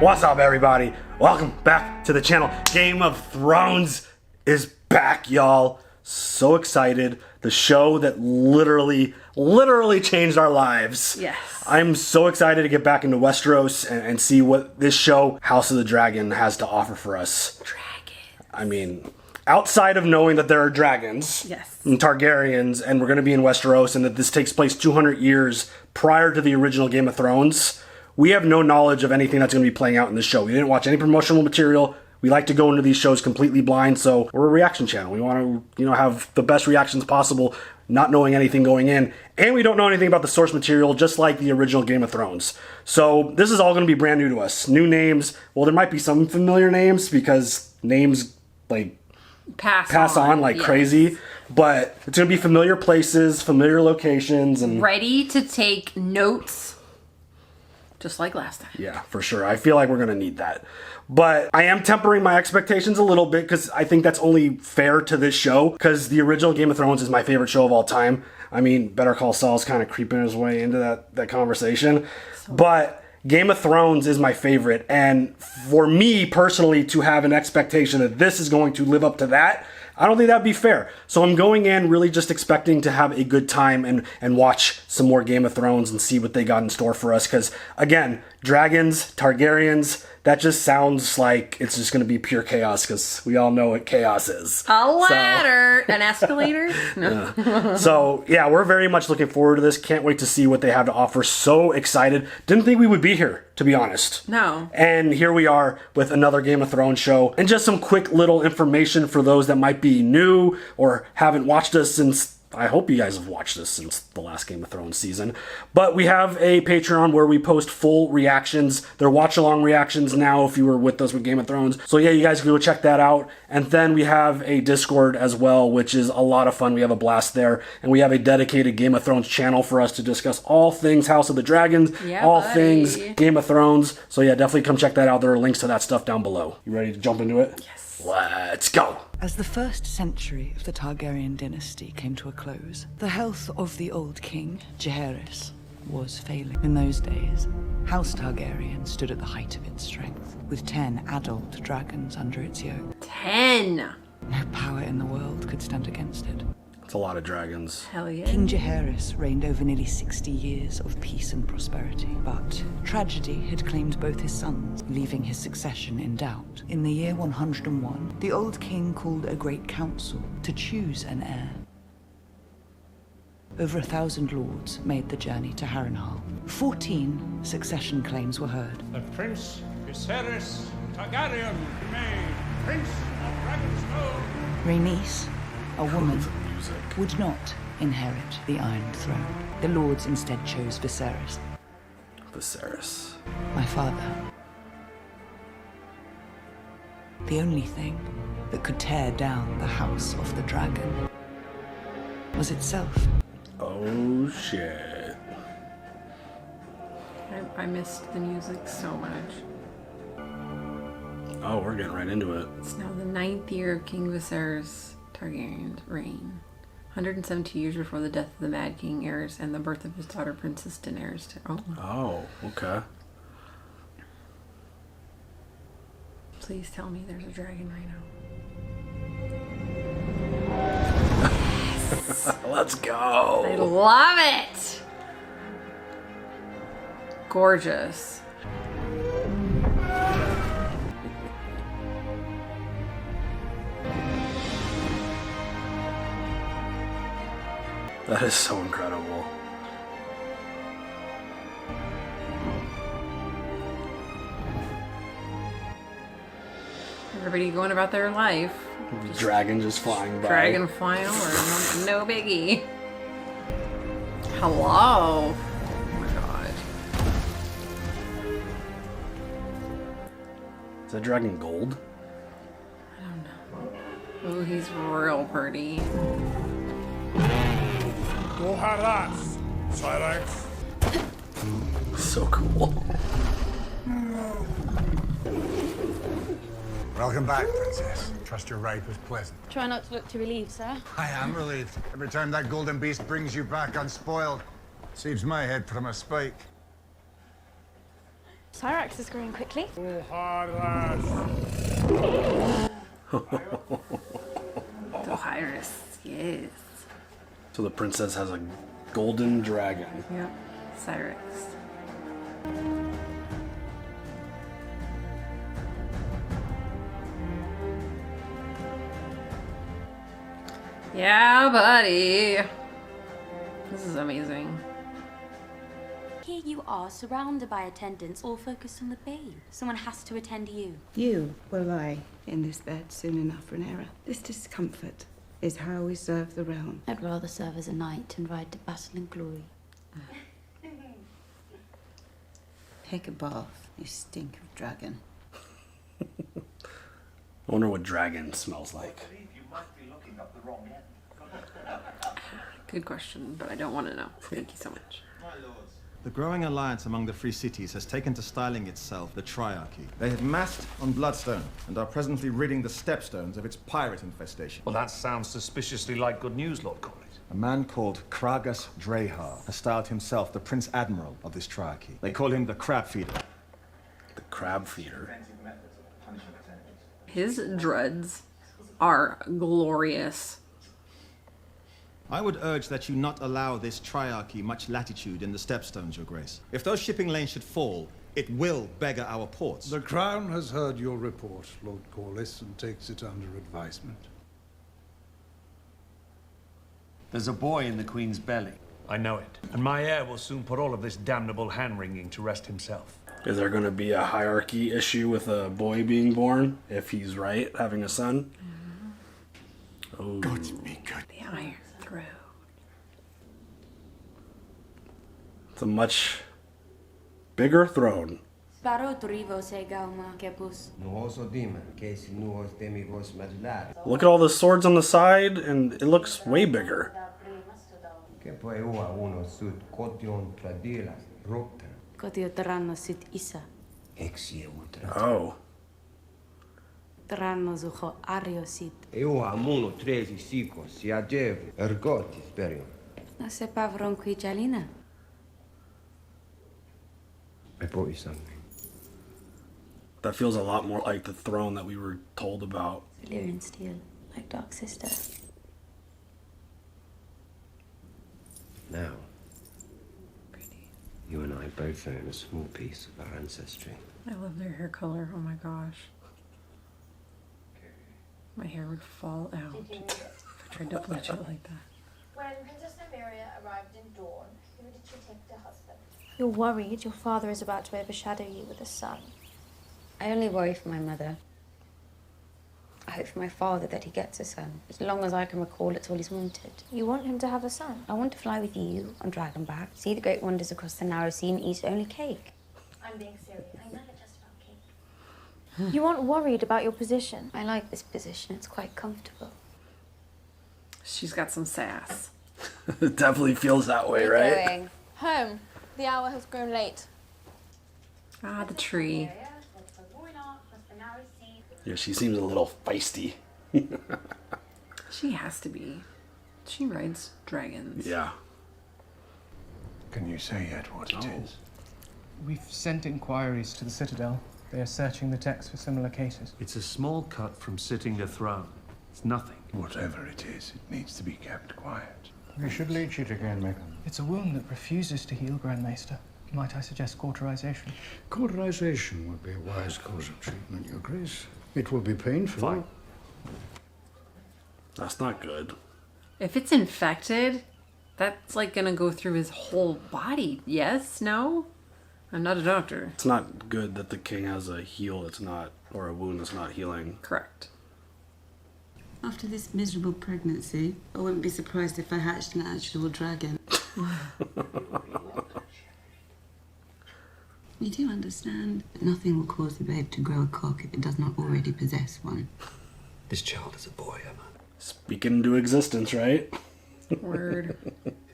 What's up, everybody? Welcome back to the channel. Game of Thrones is back, y'all. So excited. The show that literally changed our lives. Yes. I'm so excited to get back into Westeros and see what this show, House of the Dragon, has to offer for us. Dragon. I mean, outside of knowing that there are dragons and Targaryens, and we're going to be in Westeros, and that this takes place 200 years prior to the original Game of Thrones, we have no knowledge of anything that's going to be playing out in this show. We didn't watch any promotional material. We like to go into these shows completely blind, so we're a reaction channel. We want to, have the best reactions possible, not knowing anything going in. And we don't know anything about the source material, just like the original Game of Thrones. So this is all going to be brand new to us. New names. Well, there might be some familiar names, because names, pass on like crazy. But it's going to be familiar places, familiar locations, and ready to take notes, just like last time. Yeah, for sure. I feel like we're going to need that. But I am tempering my expectations a little bit, because I think that's only fair to this show, because the original Game of Thrones is my favorite show of all time. I mean, Better Call Saul's kind of creeping his way into that conversation. But Game of Thrones is my favorite. And for me personally to have an expectation that this is going to live up to that, I don't think that'd be fair. So I'm going in really just expecting to have a good time and watch some more Game of Thrones and see what they got in store for us. Because, again, dragons, Targaryens, that just sounds like it's just going to be pure chaos, because we all know what chaos is. A ladder. An escalator? No. Yeah. So, yeah, we're very much looking forward to this. Can't wait to see what they have to offer. So excited. Didn't think we would be here, to be honest. No. And here we are with another Game of Thrones show. And just some quick little information for those that might be new or haven't watched us since... I hope you guys have watched this since the last Game of Thrones season. But we have a Patreon where we post full reactions. They're watch-along reactions now if you were with us with Game of Thrones. So yeah, you guys can go check that out. And then we have a Discord as well, which is a lot of fun. We have a blast there. And we have a dedicated Game of Thrones channel for us to discuss all things House of the Dragons, things Game of Thrones. So yeah, definitely come check that out. There are links to that stuff down below. You ready to jump into it? Yes. Let's go! As the first century of the Targaryen dynasty came to a close, the health of the old king, Viserys, was failing. In those days, House Targaryen stood at the height of its strength, with 10 adult dragons under its yoke. 10! No power in the world could stand against it. It's a lot of dragons. Hell yeah. King Viserys reigned over nearly 60 years of peace and prosperity, but tragedy had claimed both his sons, leaving his succession in doubt. In the year 101, the old king called a great council to choose an heir. Over 1,000 lords made the journey to Harrenhal. 14 succession claims were heard. The Prince Viserys Targaryen remained Prince of Dragonstone. Rhaenys, a woman, would not inherit the Iron Throne. The lords instead chose Viserys. Viserys. My father. The only thing that could tear down the House of the Dragon was itself. Oh, shit. I missed the music so much. Oh, we're getting right into it. It's now the 9th year of King Viserys Targaryen's reign. 172 years before the death of the Mad King Heirs and the birth of his daughter Princess Daenerys. Oh, okay. Please tell me there's a dragon right now. Let's go. I love it. Gorgeous. That is so incredible. Everybody going about their life. Dragon just flying by. Dragon flying over. No biggie. Hello. Oh my god. Is that dragon gold? I don't know. Oh, he's real pretty. Buharas, Silence. So cool. Welcome back, Princess. Trust your ride was pleasant. Try not to look too relieved, sir. I am relieved. Every time that golden beast brings you back unspoiled, saves my head from a spike. Cyrax is growing quickly. Heirs, yes. So the princess has a golden dragon. Yep. Cyrax. Yeah, buddy. This is amazing. Here you are, surrounded by attendants, all focused on the babe. Someone has to attend to you. You will lie in this bed soon enough, Rhaenyra. This discomfort is how we serve the realm. I'd rather serve as a knight and ride to battle and glory. Take a bath, you stink of dragon. I wonder what dragon smells like. Good question, but I don't want to know. Thank you so much. The growing alliance among the free cities has taken to styling itself the Triarchy. They have massed on Bloodstone and are presently ridding the Stepstones of its pirate infestation. Well, that sounds suspiciously like good news, Lord Corlys. A man called Kragas Drehar has styled himself the Prince Admiral of this Triarchy. They call him the Crab Feeder. The Crab Feeder. His dreads are glorious. I would urge that you not allow this Triarchy much latitude in the Stepstones, Your Grace. If those shipping lanes should fall, it will beggar our ports. The Crown has heard your report, Lord Corlys, and takes it under advisement. There's a boy in the Queen's belly. I know it. And my heir will soon put all of this damnable hand-wringing to rest himself. Is there going to be a hierarchy issue with a boy being born, if he's right, having a son? Oh. Godspeed, good. The Iron Throne. It's a much bigger throne. Look Look at all the swords on the side, and it looks way bigger. Oh. I brought you something. That feels a lot more like the throne that we were told about. Valyrian steel, like Dark Sister. Now, you and I both own a small piece of our ancestry. I love their hair color. Oh my gosh. My hair would fall out if I tried to bleach it like that. When Princess Nymeria arrived in Dawn, who did she take to husband? You're worried your father is about to overshadow you with a son. I only worry for my mother. I hope for my father that he gets a son. As long as I can recall, it's all he's wanted. You want him to have a son? I want to fly with you on Dragonback, see the great wonders across the narrow sea, and eat only cake. I'm being serious. I never just about cake. You aren't worried about your position? I like this position. It's quite comfortable. She's got some sass. It definitely feels that way, right? Going? Home. The hour has grown late. Ah, the tree. Yeah, she seems a little feisty. She has to be. She rides dragons. Yeah. Can you say yet what it is? We've sent inquiries to the Citadel. They are searching the text for similar cases. It's a small cut from sitting the throne. It's nothing. Whatever it is, it needs to be kept quiet. We should leech it again, Megan. It's a wound that refuses to heal, Grand Maester. Might I suggest cauterization? Cauterization would be a wise course of treatment, Your Grace. It will be painful. Fine. That's not good. If it's infected, that's like gonna go through his whole body. Yes? No? I'm not a doctor. It's not good that the king has a heal that's not, or a wound that's not healing. Correct. After this miserable pregnancy, I wouldn't be surprised if I hatched an actual dragon. You do understand that nothing will cause the babe to grow a cock if it does not already possess one. This child is a boy, Emma. Speaking into existence, right? Word.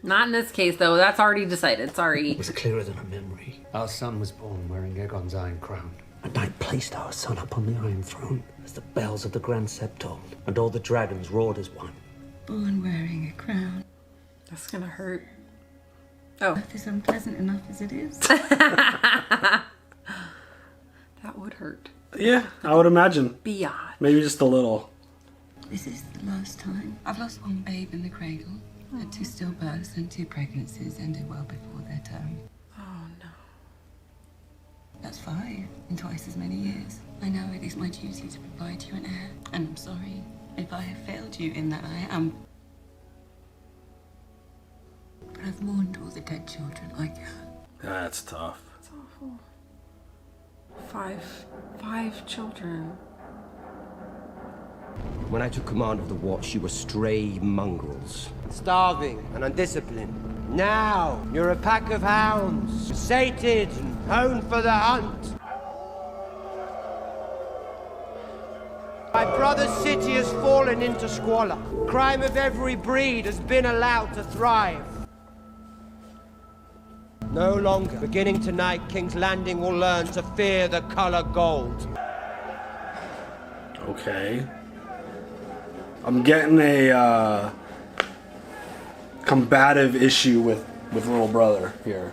Not in this case, though. That's already decided. Sorry. It was clearer than a memory. Our son was born wearing Aegon's iron crown. And I placed our son upon the Iron Throne as the bells of the Grand Sept tolled, and all the dragons roared as one. Born wearing a crown. That's gonna hurt. Oh. Life is unpleasant enough as it is. hurt. Yeah, I would imagine. Beyond. Maybe just a little. This is the last time. I've lost one babe in the cradle. Had 2 stillbirths and 2 pregnancies ended well before their term. Oh no. That's 5 in twice as many years. I know it is my duty to provide you an heir. And I'm sorry if I have failed you in that I am. But I've mourned all the dead children I can. That's tough. It's awful. 5 children. When I took command of the watch, you were stray mongrels. Starving and undisciplined. Now, you're a pack of hounds, sated and honed for the hunt. My brother's city has fallen into squalor. Crime of every breed has been allowed to thrive. No longer. Beginning tonight, King's Landing will learn to fear the color gold. Okay. I'm getting a combative issue with little brother here.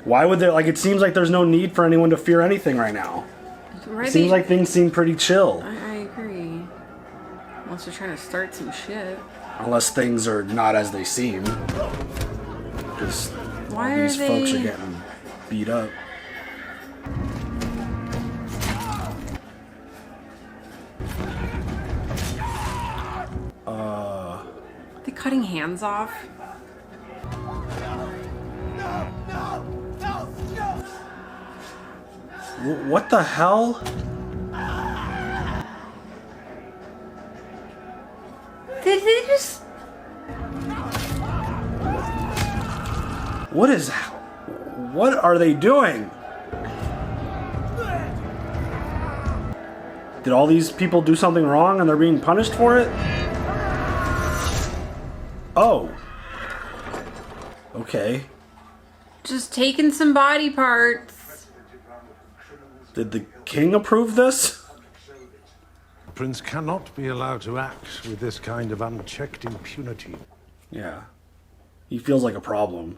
Why would there, like, it seems like there's no need for anyone to fear anything right now. It seems like things seem pretty chill. I agree. Unless they're trying to start some shit. Unless things are not as they seem. Because all these folks are getting beat up. They cutting hands off? What the hell? Did they just... What are they doing? Did all these people do something wrong and they're being punished for it? Oh. Okay. Just taking some body parts. Did the king approve this? The prince cannot be allowed to act with this kind of unchecked impunity. Yeah. He feels like a problem.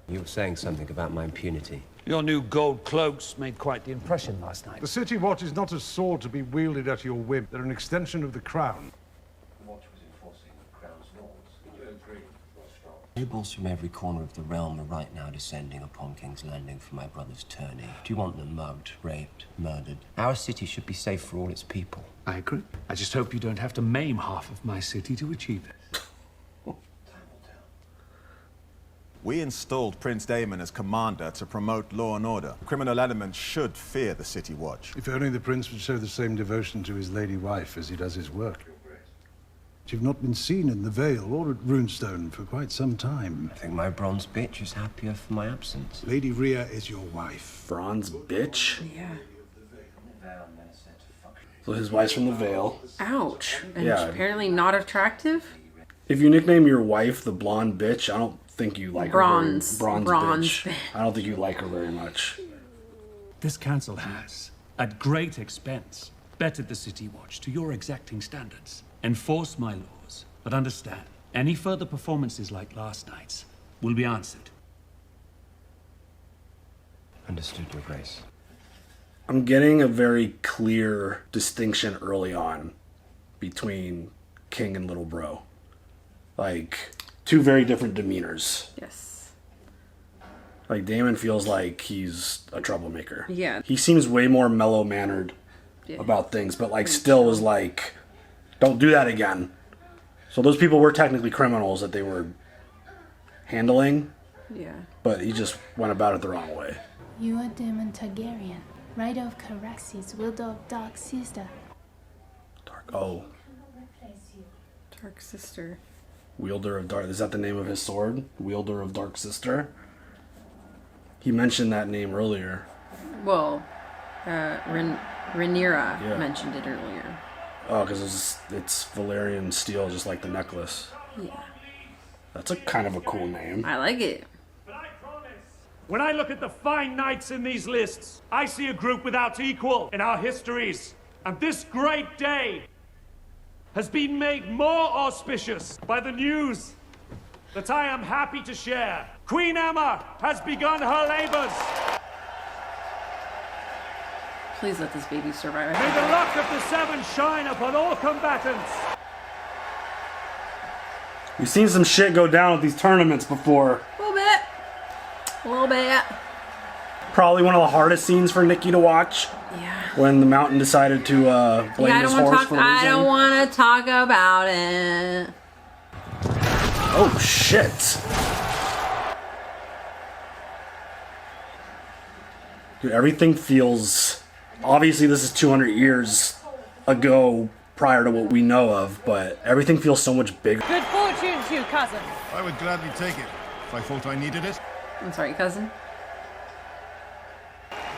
You were saying something about my impunity. Your new gold cloaks made quite the impression last night. The city watch is not a sword to be wielded at your whim. They're an extension of the crown. Nobles from every corner of the realm are right now descending upon King's Landing for my brother's tourney. Do you want them mugged, raped, murdered? Our city should be safe for all its people. I agree. I just hope you don't have to maim half of my city to achieve it. We installed Prince Daemon as commander to promote law and order. Criminal elements should fear the city watch. If only the prince would show the same devotion to his lady wife as he does his work. You've not been seen in the Vale or at Runestone for quite some time. I think my bronze bitch is happier for my absence. Lady Rhea is your wife. Bronze bitch? Yeah. So his wife's from the Vale. Ouch. And she's apparently not attractive? If you nickname your wife the blonde bitch, I don't think you like her. Bronze bitch. I don't think you like her very much. This council has, at great expense, bettered the city watch to your exacting standards. Enforce my laws, but understand, any further performances like last night's will be answered. Understood, Your Grace. I'm getting a very clear distinction early on between King and Little Bro. Like, two very different demeanors. Yes. Like, Daemon feels like he's a troublemaker. Yeah. He seems way more mellow-mannered about things, but, like, still was like, don't do that again. So those people were technically criminals that they were handling. Yeah. But he just went about it the wrong way. You are Daemon Targaryen, rider of Caraxes, wielder of Dark Sister. Oh. Dark Sister. Wielder of Dark... Is that the name of his sword? Wielder of Dark Sister? He mentioned that name earlier. Well, Rhaenyra mentioned it earlier. Oh, because it's Valyrian steel, just like the necklace. Yeah. That's a kind of a cool name. I like it. When I look at the fine knights in these lists, I see a group without equal in our histories. And this great day has been made more auspicious by the news that I am happy to share. Queen Emma has begun her labors. Please let this baby survive. May the luck of the seven shine upon all combatants. We've seen some shit go down with these tournaments before. A little bit. A little bit. Probably one of the hardest scenes for Nikki to watch. Yeah. When the mountain decided to blame his horse for losing. I don't want to talk about it. Oh shit. Dude, everything feels... Obviously this is 200 years ago prior to what we know of, but everything feels so much bigger. Good fortune to you, cousin. I would gladly take it if I thought I needed it. I'm sorry, cousin.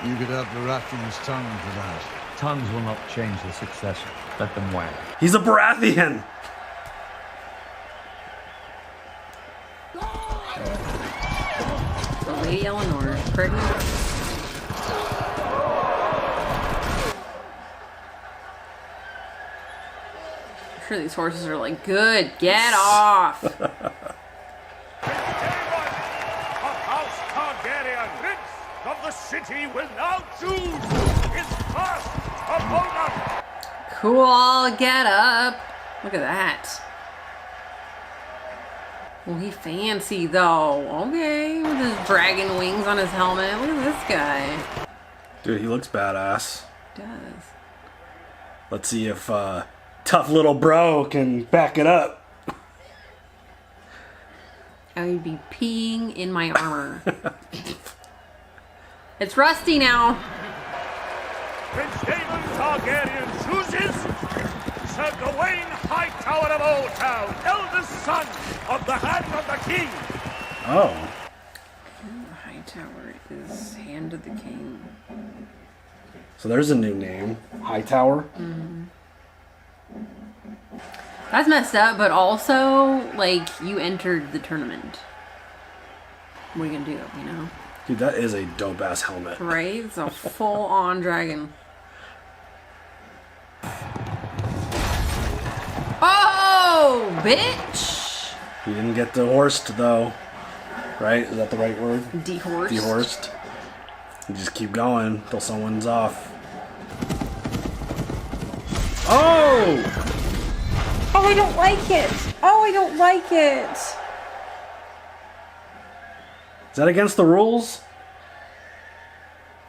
You could have the Baratheon's tongue for that. Tongues will not change the succession. Let them wag. He's a Baratheon! So Lady Eleanor, pregnant. I'm sure these horses are like, good, get off. Of the city will now choose his first opponent. Cool, get up. Look at that. Well, he fancy though. Okay, with his dragon wings on his helmet. Look at this guy. Dude, he looks badass. He does. Let's see if tough little bro can back it up. I would be peeing in my armor. It's rusty now. Prince Daemon Targaryen chooses Sir Gawain Hightower of Old Town, eldest son of the Hand of the King. Oh. Hightower is Hand of the King. So there's a new name. Hightower. Mm-hmm. That's messed up, but also, like, you entered the tournament. What are you gonna do, you know? Dude, that is a dope-ass helmet. Right? It's a full-on dragon. Oh, bitch! He didn't get dehorsed, though. Right? Is that the right word? Dehorsed. Dehorsed. You just keep going until someone's off. Oh! Oh, I don't like it! Oh, I don't like it! Is that against the rules?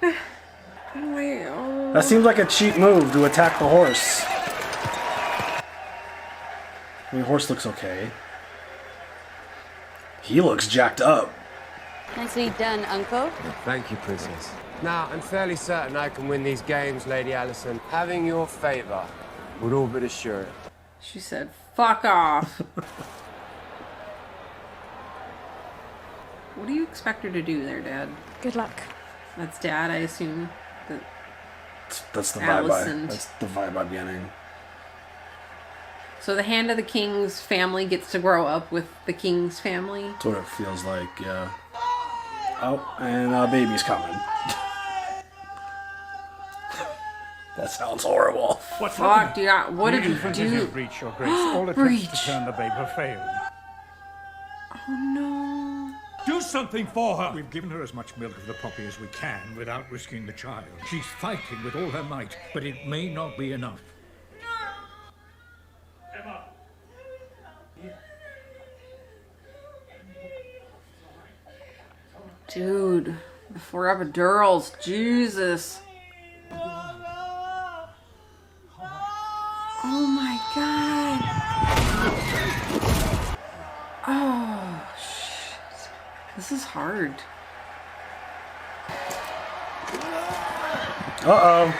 Oh. That seems like a cheap move to attack the horse. I mean, the horse looks okay. He looks jacked up. Nicely done, Uncle. Thank you, Princess. Now, I'm fairly certain I can win these games, Lady Allison. Having your favor would all but assure it. She said, fuck off. What do you expect her to do there, Dad? Good luck. That's Dad, I assume. That's the Allison. vibe. That's the vibe I'm getting. So the Hand of the King's family gets to grow up with the King's family? That's what it feels like, yeah. Oh, and a baby's coming. That sounds horrible. What fuck, dude? What did you do? Breach, Your Grace. All attempts to turn the babe have failed. Oh no. Do something for her! We've given her as much milk of the poppy as we can without risking the child. She's fighting with all her might, but it may not be enough. Emma. Dude, the forever girls, Jesus. Oh my god. Oh, shit. This is hard. Uh-oh.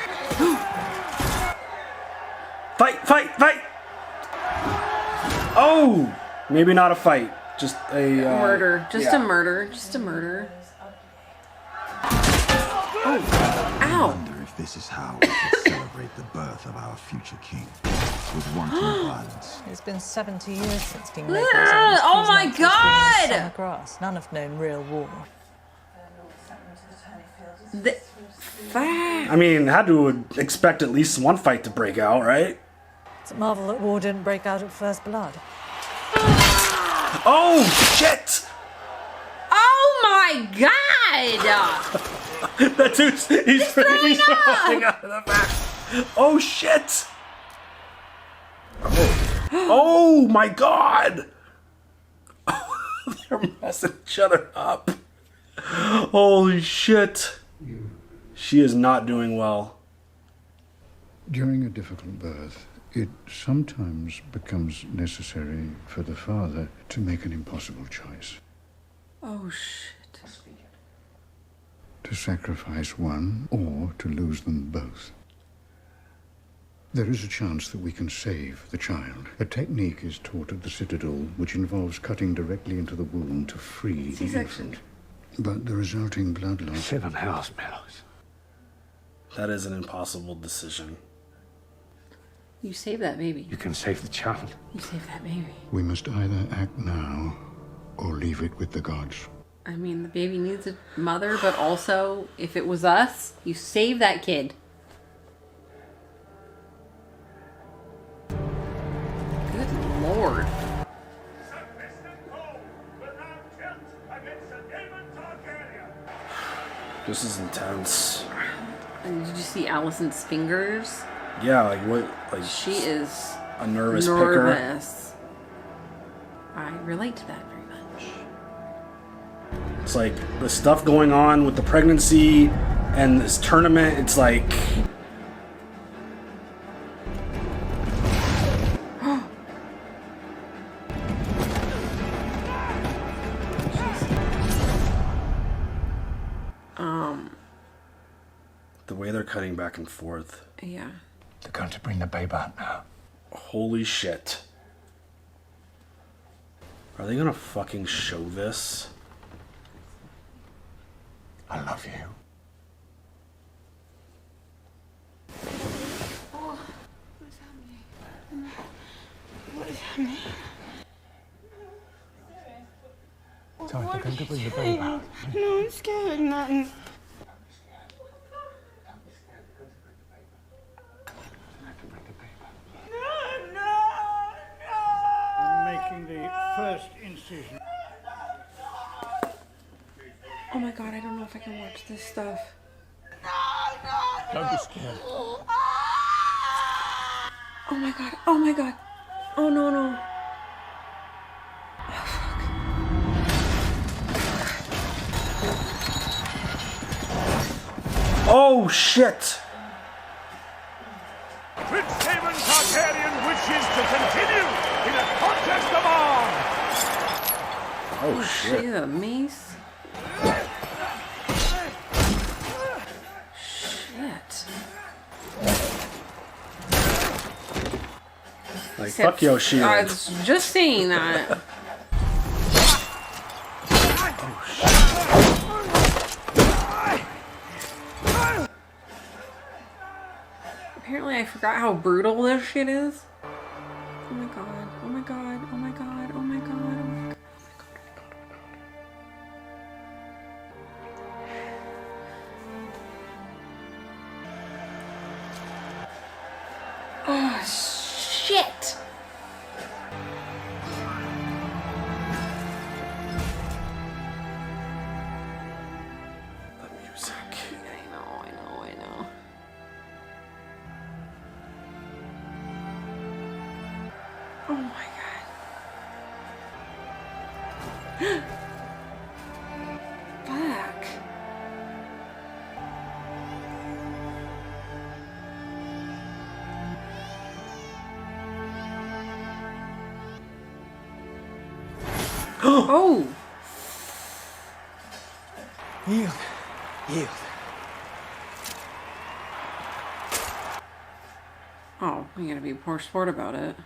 Fight, fight, fight! Oh! Maybe not a fight. Just a... murder. Just yeah. a murder. Just a murder. Oh, ow! I wonder if this is how we should celebrate the birth of our future king. With wanton violence. It's been 70 years since King Ah, Maker's oh my God! summer grass. None have known real war. I mean, had to expect at least one fight to break out, right? It's a marvel that war didn't break out at first blood. Oh, shit! Oh my god! That dude's he's throwing out of the back. Oh shit! Oh my god! They're messing each other up. Holy shit! She is not doing well. During a difficult birth, it sometimes becomes necessary for the father to make an impossible choice. Oh shit. To sacrifice one or to lose them both. There is a chance that we can save the child. A technique is taught at the Citadel which involves cutting directly into the womb to free the infant. But the resulting blood loss... 7 house medals. That is an impossible decision. You save that baby. You can save the child. You save that baby. We must either act now or leave it with the gods. I mean, the baby needs a mother, but also, if it was us, you save that kid. Good lord. This is intense. And did you see Allison's fingers? Yeah, like what? Like she is a nervous nervous. I relate to that very much. It's like the stuff going on with the pregnancy and this tournament. It's like. The way they're cutting back and forth. Yeah. They're going to bring the babe out now. Holy shit. Are they gonna fucking show this? I love you. Oh, what's happening? What is happening? Sorry, they're going to bring the babe out. No, I'm scared. Nothing. The first incision. Oh my god, I don't know if I can watch this stuff. Don't be scared. Oh my god, oh my god. Oh no, no. Oh shit! Prince Daemon Targaryen wishes to continue in a contest of arms! Oh shit. She's a mace. Shit. Like, fuck your shield. I was just saying that. Apparently I forgot how brutal this shit is. Oh my god, oh my god, oh my god, oh my god, oh my god. Oh shit! The music. I know. Oh my god. Fuck. Oh! Yield. Oh, you gotta be a poor sport about it.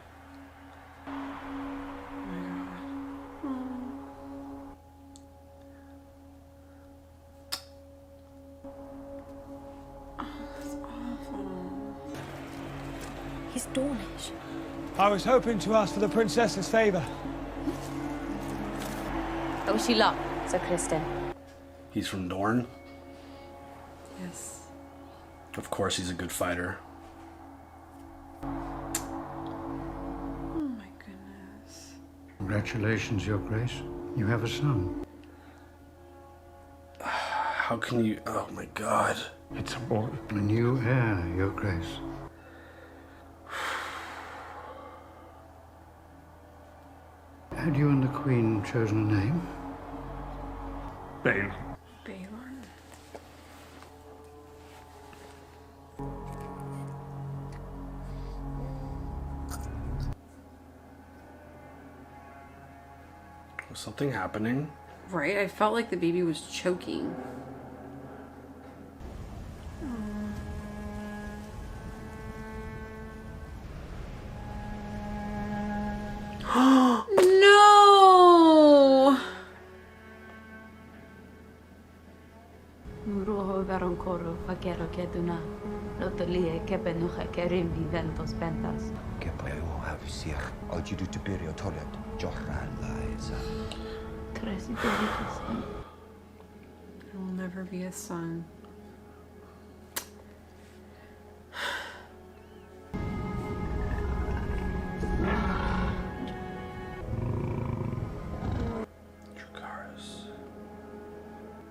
He's Dornish. I was hoping to ask for the princess's favor. Oh, she loved Sir Kristen. He's from Dorne. Yes. Of course, he's a good fighter. Oh my goodness. Congratulations, Your Grace. You have a son. How can you... Oh my god. It's a boy. A new heir, Your Grace. Had you and the Queen chosen a name? Bale. Balon. Was something happening? Right? I felt like the baby was choking. No! Muruho veroncoro fakero keduna. Lotolie kepenuja kerim viventos pentas. Que puedo avisar. Algidu tiberio tolet. Joran liza. Cresi delitas. I will never be a son.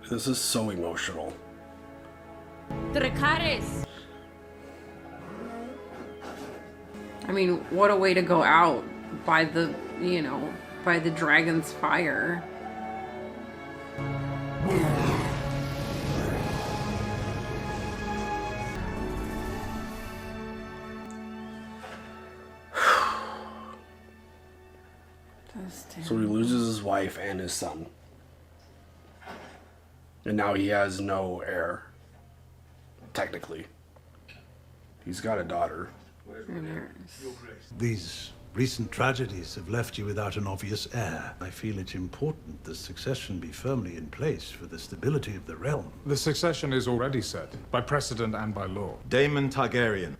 This is so emotional. Dracarys! I mean, what a way to go out by the, you know, by the dragon's fire. So he loses his wife and his son. And now he has no heir. Technically. He's got a daughter. These recent tragedies have left you without an obvious heir. I feel it's important the succession be firmly in place for the stability of the realm. The succession is already set, by precedent and by law. Daemon Targaryen.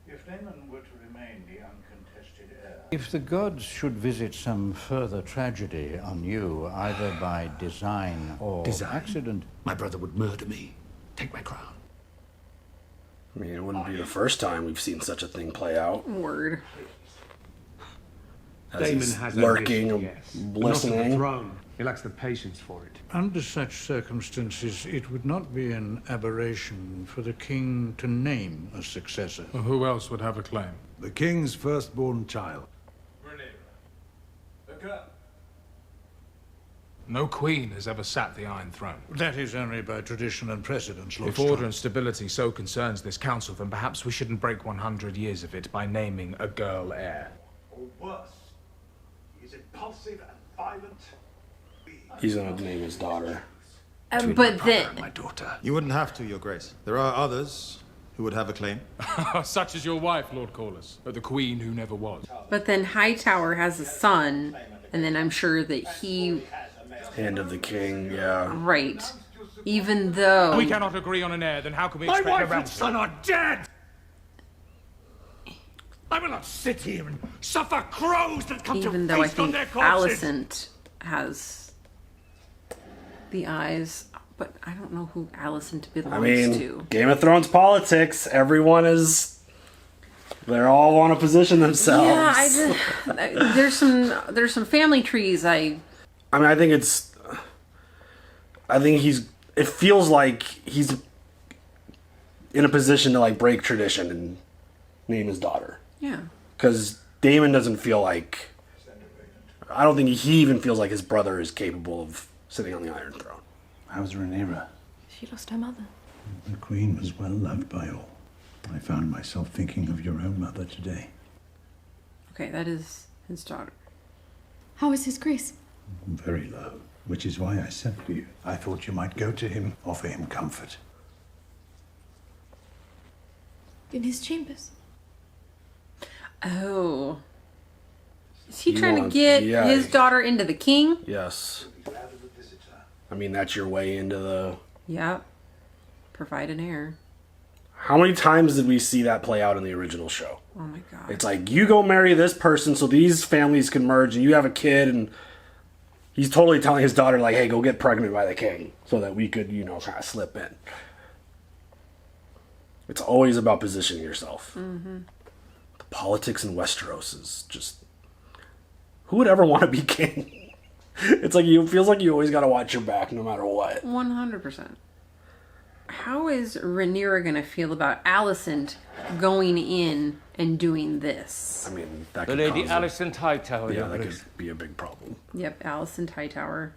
If Daemon were to remain the uncontested heir... If the gods should visit some further tragedy on you, either by design or accident... My brother would murder me. Take my crown. I mean, it wouldn't be the first time we've seen such a thing play out. Word. Daemon has lurking, ambition, yes. listening. Not on the throne. He lacks the patience for it. Under such circumstances, it would not be an aberration for the king to name a successor. Well, who else would have a claim? The king's firstborn child. No queen has ever sat the Iron Throne. That is only by tradition and precedence, Lord If order and stability so concerns this council, then perhaps we shouldn't break 100 years of it by naming a girl heir. Or worse, he is impulsive and violent. He's gonna name his daughter. But then... My daughter. You wouldn't have to, Your Grace. There are others who would have a claim. Such as your wife, Lord Corlys, but the queen who never was. But then Hightower has a son, and then I'm sure that he... Hand of the king, yeah. Right. Even though... We cannot agree on an heir, then how can we expect a ransom? My wife and son are dead! I will not sit here and suffer crows that come Even to though I feast on think their corpses. Alicent has the eyes, but I don't know who Alicent belongs I mean, to. Game of Thrones politics, everyone is... They all want to position themselves. Yeah, I just... There's some family trees I mean, I think it feels like he's in a position to like break tradition and name his daughter. Yeah. Because Daemon doesn't feel like, I don't think he even feels like his brother is capable of sitting on the Iron Throne. How's Rhaenyra? She lost her mother. The Queen was well loved by all. I found myself thinking of your own mother today. Okay, that is his daughter. How is his grace? Very low, which is why I sent for you. I thought you might go to him, offer him comfort. In his chambers. Oh. Is he trying to get his daughter into the king? Yes. I mean, that's your way into the... Yep. Provide an heir. How many times did we see that play out in the original show? Oh my god. It's like, you go marry this person so these families can merge and you have a kid, and he's totally telling his daughter, like, hey, go get pregnant by the king so that we could, kind of slip in. It's always about positioning yourself. Mm-hmm. The politics in Westeros is just... Who would ever want to be king? It's like, it feels like you always got to watch your back no matter what. 100%. How is Rhaenyra gonna feel about Alicent going in and doing this? I mean, that The could Lady cause Alicent Hightower. yeah, that could be a big problem. Yep, Alicent Hightower.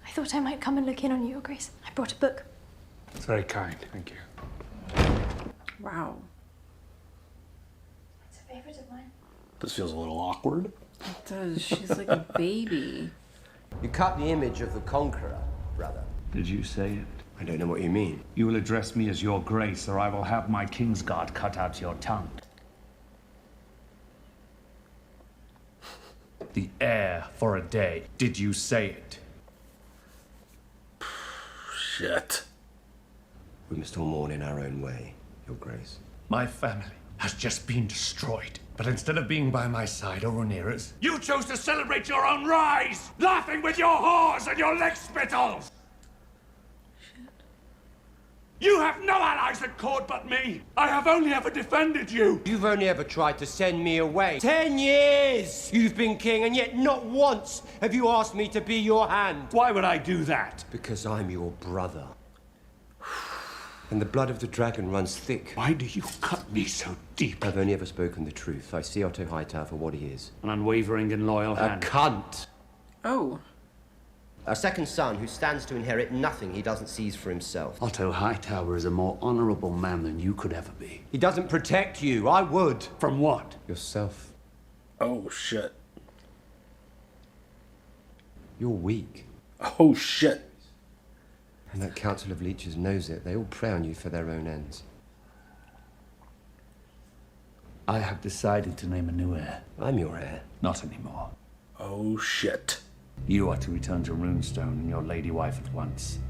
I thought I might come and look in on you, Your Grace. I brought a book. It's very kind, thank you. Wow. It's a favorite of mine. This feels a little awkward. It does. She's like a baby. You cut the image of the conqueror, brother. Did you say it? I don't know what you mean. You will address me as your grace, or I will have my Kingsguard cut out your tongue. The heir for a day. Did you say it? Shit. We must all mourn in our own way, Your Grace. My family has just been destroyed. But instead of being by my side or Rhaenyra's, you chose to celebrate your own rise, laughing with your whores and your leg spittles. You have no allies at court but me. I have only ever defended you. You've only ever tried to send me away. 10 years you've been king, and yet not once have you asked me to be your hand. Why would I do that? Because I'm your brother. And the blood of the dragon runs thick. Why do you cut me so deep? I've only ever spoken the truth. I see Otto Hightower for what he is. An unwavering and loyal hand. A cunt. Oh. A second son who stands to inherit nothing he doesn't seize for himself. Otto Hightower is a more honorable man than you could ever be. He doesn't protect you. I would. From what? Yourself. Oh, shit. You're weak. Oh, shit. And that Council of Leeches knows it. They all prey on you for their own ends. I have decided to name a new heir. I'm your heir. Not anymore. Oh, shit. You are to return to Runestone and your lady wife at once.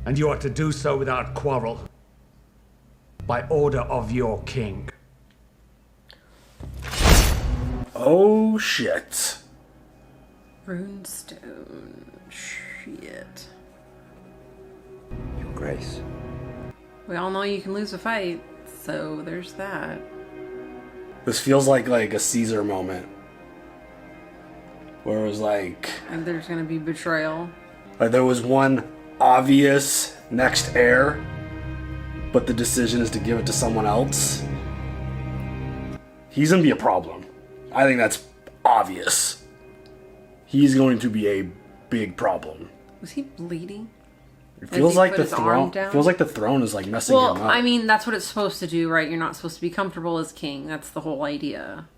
And you are to do so without quarrel. By order of your king. Oh, shit. Runestone. Shit. Your Grace. We all know you can lose a fight, so there's that. This feels like a Caesar moment. Where it was like... And there's gonna be betrayal. Like there was one obvious next heir, but the decision is to give it to someone else. He's gonna be a problem. I think that's obvious. He's going to be a big problem. Was he bleeding? It feels like the throne. Feels like the throne is like messing him up. Well, I mean, that's what it's supposed to do, right? You're not supposed to be comfortable as king. That's the whole idea.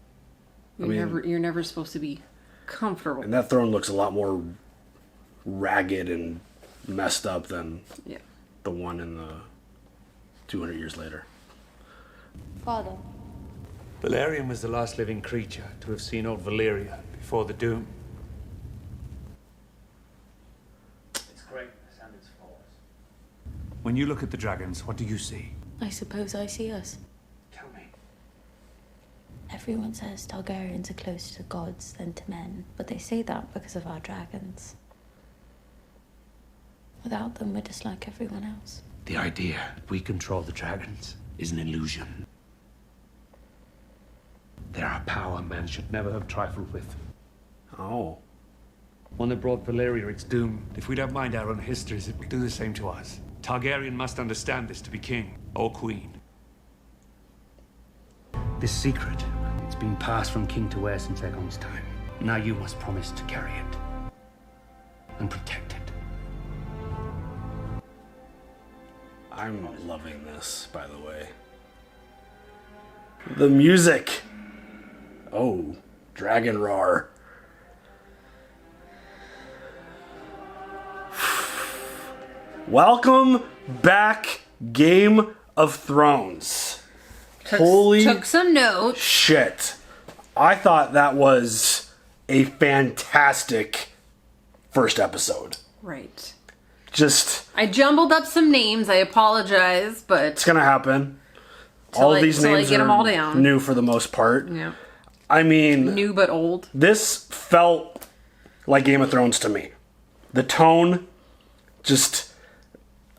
You're never supposed to be comfortable. And that throne looks a lot more ragged and messed up than the one in the 200 years later. Father. Valerian was the last living creature to have seen old Valyria before the doom. Its greatness and its force. When you look at the dragons, what do you see? I suppose I see us. Tell me. Everyone says Targaryens are closer to gods than to men, but they say that because of our dragons. Without them, we're just like everyone else. The idea that we control the dragons is an illusion. They're a power man should never have trifled with. Oh. One that brought Valyria its doom. If we don't mind our own histories, it will do the same to us. Targaryen must understand this to be king or queen. This secret, it's been passed from king to heir since Aegon's time. Now you must promise to carry it and protect it. I'm loving this, by the way. The music. Oh, dragon roar. Welcome back, Game of Thrones. Took some notes. Shit. I thought that was a fantastic first episode. Right. I jumbled up some names. I apologize, but it's gonna happen. All of these names get them all are down. new for the most part. Yeah. I mean, New but old. This felt like Game of Thrones to me. The tone, just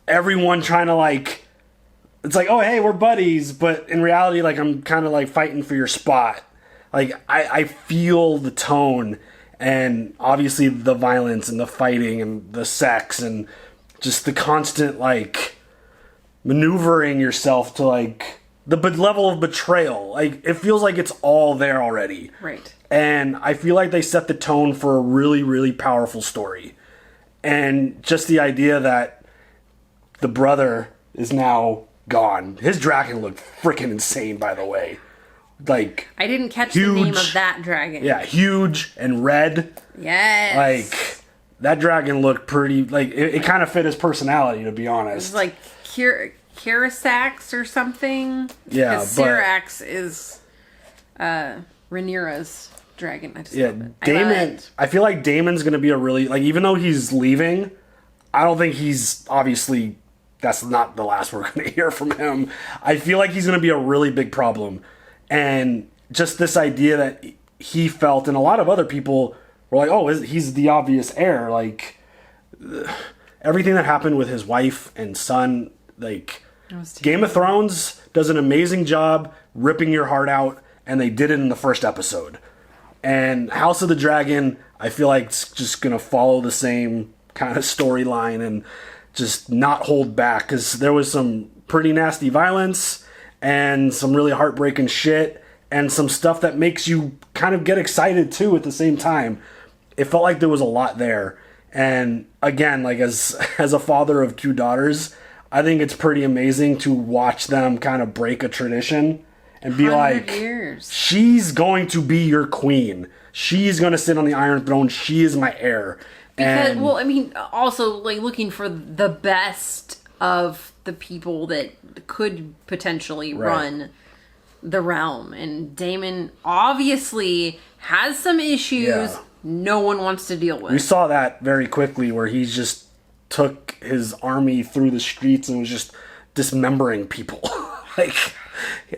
everyone trying to it's like, oh hey, we're buddies, but in reality, I'm kind of fighting for your spot. I feel the tone, and obviously the violence and the fighting and the sex and just the constant, like, maneuvering yourself to, like, the level of betrayal. Like, it feels like it's all there already. Right. And I feel like they set the tone for a really, really powerful story. And just the idea that the brother is now gone. His dragon looked freaking insane, by the way. Like, I didn't catch huge, the name of that dragon. Yeah, huge and red. Yes. Like, that dragon looked pretty, like, it kind of fit his personality, to be It honest. was like Kirasax or something. Yeah, Because Syrax is Rhaenyra's dragon. I just love it. Daemon, I feel like Daemon's going to be a really, like, even though he's leaving, I don't think he's, obviously, that's not the last we're going to hear from him. I feel like he's going to be a really big problem. And just this idea that he felt, and a lot of other people were like, oh, he's the obvious heir. Like, everything that happened with his wife and son, like, Game of Thrones does an amazing job ripping your heart out, and they did it in the first episode. And House of the Dragon, I feel like it's just going to follow the same kind of storyline and just not hold back, because there was some pretty nasty violence and some really heartbreaking shit and some stuff that makes you kind of get excited too at the same time. It felt like there was a lot there. And again, like, as a father of 2 daughters, I think it's pretty amazing to watch them kind of break a tradition and be like, years. She's going to be your queen. She's going to sit on the Iron Throne. She is my heir. Because, And well, I mean, also, like, looking for the best of the people that could potentially run the realm. And Daemon obviously has some issues no one wants to deal with. we saw that very quickly, where he just took his army through the streets and was just dismembering people. Like,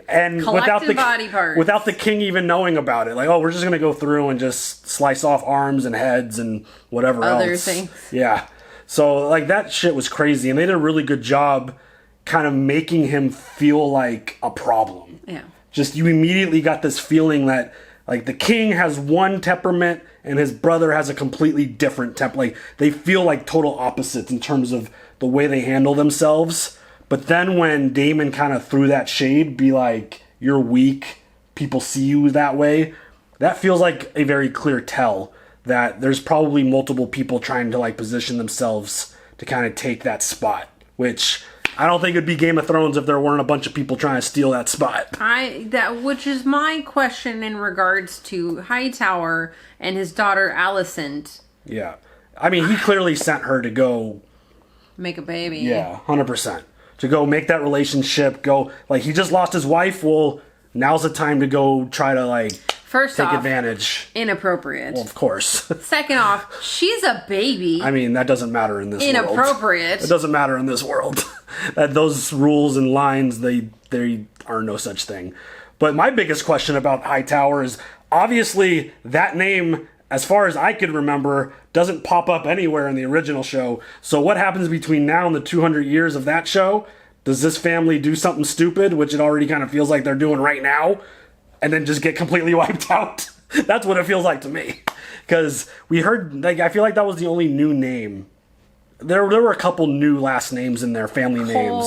and Collecting body parts. without the king even knowing about it. Like, oh, we're just going to go through and just slice off arms and heads and whatever Other else. things. Yeah. So, like, that shit was crazy. And they did a really good job kind of making him feel like a problem. Yeah. Just, you immediately got this feeling that, like, the king has one temperament and his brother has a completely different temperament. Like, they feel like total opposites in terms of the way they handle themselves. But then when Daemon kind of threw that shade, be like, you're weak, people see you that way, that feels like a very clear tell that there's probably multiple people trying to, like, position themselves to kind of take that spot, which I don't think it'd be Game of Thrones if there weren't a bunch of people trying to steal that spot. Which is my question in regards to Hightower and his daughter Alicent. Yeah. I mean, he clearly sent her to go... Make a baby. Yeah, 100%. To go make that relationship go... Like, he just lost his wife. Well, now's the time to go try to, like, First take off, advantage. Inappropriate. Well, of course. Second off, she's a baby. I mean, that doesn't matter in this world. Inappropriate. It doesn't matter in this world. That those rules and lines, they are no such thing. But my biggest question about Hightower is, obviously, that name, as far as I could remember, doesn't pop up anywhere in the original show. So what happens between now and the 200 years of that show? Does this family do something stupid, which it already kind of feels like they're doing right now, and then just get completely wiped out? That's what it feels like to me. Because we heard, like, I feel like that was the only new name. There were a couple new last names in there, family names.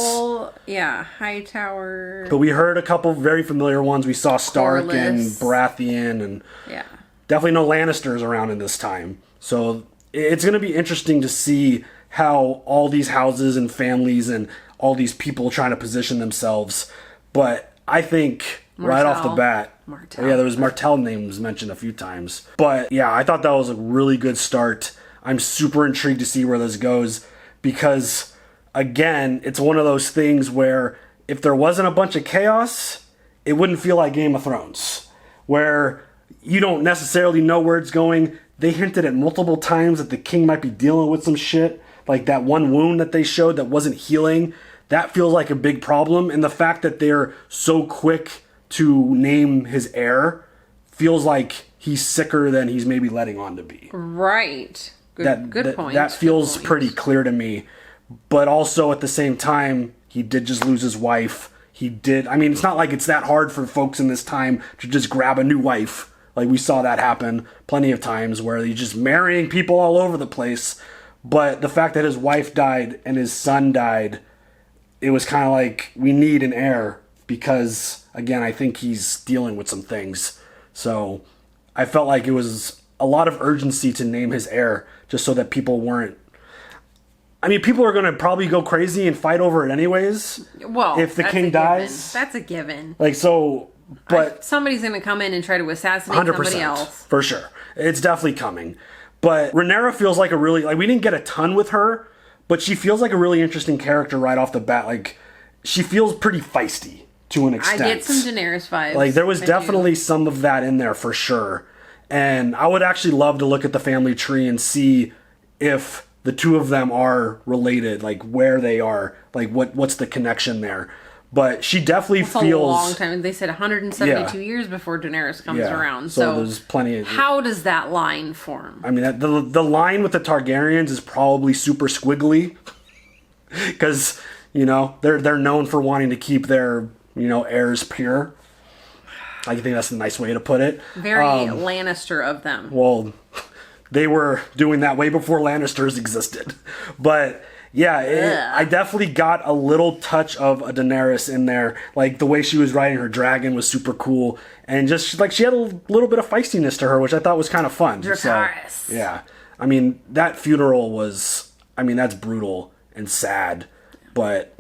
Yeah, Hightower. But we heard a couple very familiar ones. We saw Stark and Corlys. Baratheon, and Yeah. definitely no Lannisters around in this time. So it's going to be interesting to see how all these houses and families and all these people trying to position themselves. But I think right off the bat, yeah, there was Martell names mentioned a few times. But yeah, I thought that was a really good start. I'm super intrigued to see where this goes, because again, it's one of those things where if there wasn't a bunch of chaos, it wouldn't feel like Game of Thrones, where you don't necessarily know where it's going. They hinted at multiple times that the king might be dealing with some shit, like that one wound that they showed that wasn't healing. That feels like a big problem. And the fact that they're so quick to name his heir feels like he's sicker than he's maybe letting on to be. Right. Good point. That feels pretty clear to me. But also at the same time, he did just lose his wife. He did. I mean, it's not like it's that hard for folks in this time to just grab a new wife. Like, we saw that happen plenty of times where he's just marrying people all over the place. But the fact that his wife died and his son died, it was kind of like, we need an heir because, again, I think he's dealing with some things. So I felt like it was a lot of urgency to name his heir just so that people weren't. I mean, people are going to probably go crazy and fight over it anyways. Well, if the king dies. That's a given. Like, so, but. Somebody's going to come in and try to assassinate 100%, somebody else. For sure. It's definitely coming. But Rhaenyra feels like a really, like, we didn't get a ton with her, but she feels like a really interesting character right off the bat. Like, she feels pretty feisty to an extent. I get some Daenerys vibes. Like, there was definitely some of that in there for sure. And I would actually love to look at the family tree and see if the two of them are related, like where they are, like what's the connection there. But she definitely feels a long time. They said 172 years before Daenerys comes around. So there's plenty of. How does that line form? I mean, the line with the Targaryens is probably super squiggly, because they're known for wanting to keep their heirs pure. I think that's the nice way to put it. Very Lannister of them. Well, they were doing that way before Lannisters existed. But yeah, I definitely got a little touch of a Daenerys in there. Like the way she was riding her dragon was super cool. And just like she had a little bit of feistiness to her, which I thought was kind of fun. Dracarys. So, yeah. I mean, that funeral was, that's brutal and sad. But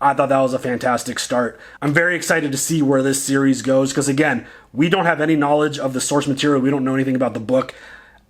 I thought that was a fantastic start. I'm very excited to see where this series goes. Because again, we don't have any knowledge of the source material. We don't know anything about the book.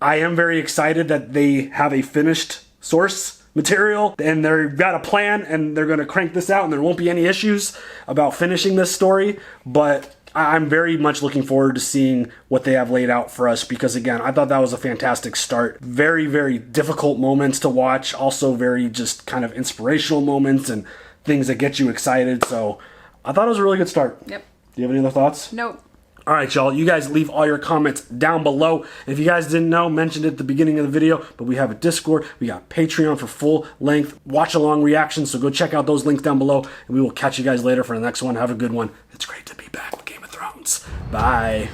I am very excited that they have a finished source material and they've got a plan and they're going to crank this out and there won't be any issues about finishing this story. But I'm very much looking forward to seeing what they have laid out for us because, again, I thought that was a fantastic start. Very, very difficult moments to watch. Also very just kind of inspirational moments and things that get you excited. So I thought it was a really good start. Yep. Do you have any other thoughts? Nope. All right, y'all, you guys leave all your comments down below. If you guys didn't know, mentioned it at the beginning of the video, but we have a Discord. We got Patreon for full-length watch-along reactions, so go check out those links down below, and we will catch you guys later for the next one. Have a good one. It's great to be back with Game of Thrones. Bye.